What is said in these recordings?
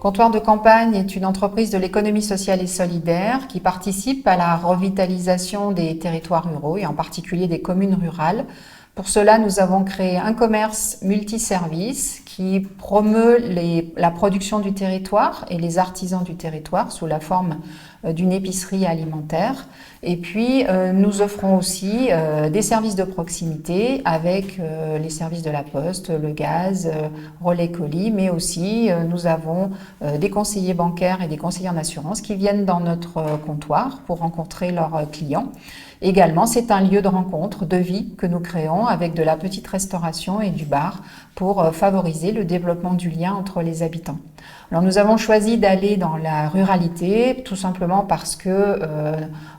Comptoir de campagne est une entreprise de l'économie sociale et solidaire qui participe à la revitalisation des territoires ruraux et en particulier des communes rurales. Pour cela, nous avons créé un commerce multiservice qui promeut la production du territoire et les artisans du territoire sous la forme d'une épicerie alimentaire. Et puis, nous offrons aussi des services de proximité avec les services de la poste, le gaz, relais colis, mais aussi nous avons des conseillers bancaires et des conseillers en assurance qui viennent dans notre comptoir pour rencontrer leurs clients. Également, c'est un lieu de rencontre, de vie que nous créons avec de la petite restauration et du bar pour favoriser le développement du lien entre les habitants. Alors, nous avons choisi d'aller dans la ruralité tout simplement parce que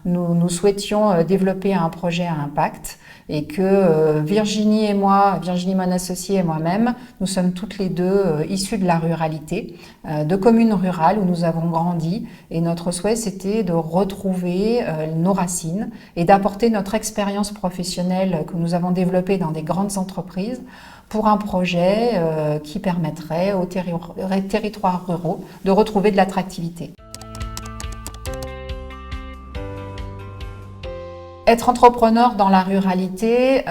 nous souhaitions développer un projet à impact et que Virginie et moi, Virginie mon associée et moi-même, nous sommes toutes les deux issues de la ruralité, de communes rurales où nous avons grandi et notre souhait c'était de retrouver nos racines et d'apporter notre expérience professionnelle que nous avons développée dans des grandes entreprises pour un projet qui permettrait aux territoires ruraux de retrouver de l'attractivité. Être entrepreneur dans la ruralité,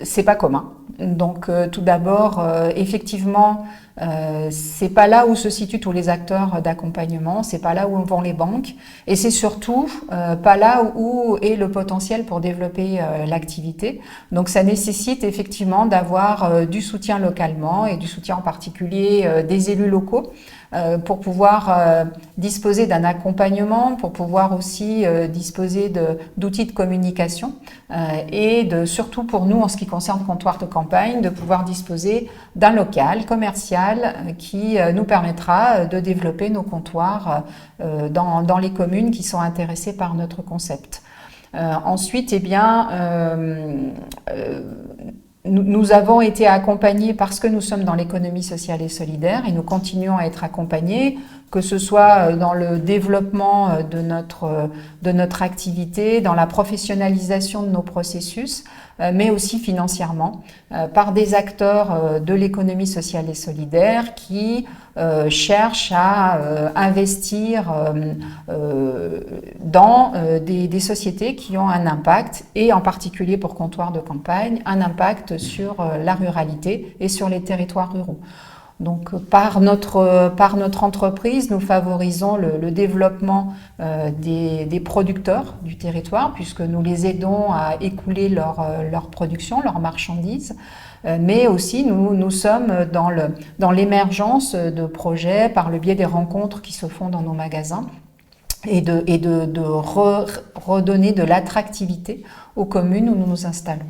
c'est pas commun. Donc tout d'abord, effectivement, c'est pas là où se situent tous les acteurs d'accompagnement, c'est pas là où vont les banques, et c'est surtout pas là où est le potentiel pour développer l'activité. Donc ça nécessite effectivement d'avoir du soutien localement et du soutien en particulier des élus locaux pour pouvoir disposer d'un accompagnement, pour pouvoir aussi disposer d'outils de communication et surtout pour nous en ce qui concerne Comptoir de campagne, de pouvoir disposer d'un local commercial qui nous permettra de développer nos comptoirs dans les communes qui sont intéressées par notre concept. Ensuite, eh bien, nous avons été accompagnés parce que nous sommes dans l'économie sociale et solidaire et nous continuons à être accompagnés, que ce soit dans le développement de notre activité, dans la professionnalisation de nos processus, mais aussi financièrement, par des acteurs de l'économie sociale et solidaire qui cherchent à investir dans des sociétés qui ont un impact, et en particulier pour Comptoir de campagne, un impact sur la ruralité et sur les territoires ruraux. Donc, par notre entreprise, nous favorisons le développement des producteurs du territoire, puisque nous les aidons à écouler leur production, leurs marchandises. Mais aussi, nous sommes dans l'émergence de projets par le biais des rencontres qui se font dans nos magasins et de redonner de l'attractivité aux communes où nous nous installons.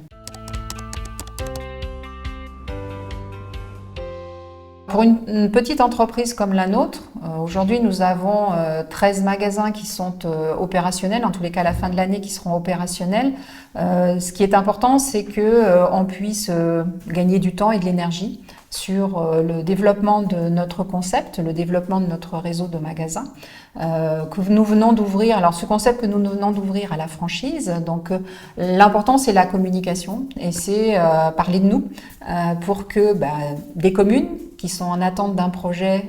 Pour une petite entreprise comme la nôtre, aujourd'hui nous avons 13 magasins qui sont opérationnels, en tous les cas à la fin de l'année qui seront opérationnels. Ce qui est important, c'est qu'on puisse gagner du temps et de l'énergie sur le développement de notre concept, le développement de notre réseau de magasins que nous venons d'ouvrir. Alors ce concept que nous venons d'ouvrir à la franchise, donc l'important c'est la communication et c'est parler de nous pour que des communes qui sont en attente d'un projet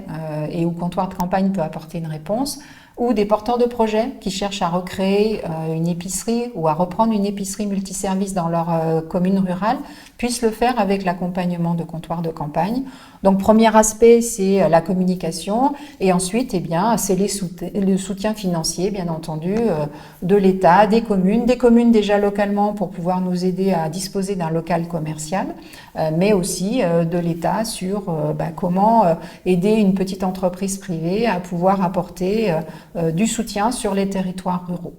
et où Comptoir de campagne peut apporter une réponse, ou des porteurs de projets qui cherchent à recréer une épicerie ou à reprendre une épicerie multiservice dans leur commune rurale, puissent le faire avec l'accompagnement de Comptoir de campagne. Donc, premier aspect, c'est la communication, et ensuite, eh bien, c'est le soutien financier, bien entendu, de l'État, des communes déjà localement pour pouvoir nous aider à disposer d'un local commercial, mais aussi de l'État sur comment aider une petite entreprise privée à pouvoir apporter du soutien sur les territoires ruraux.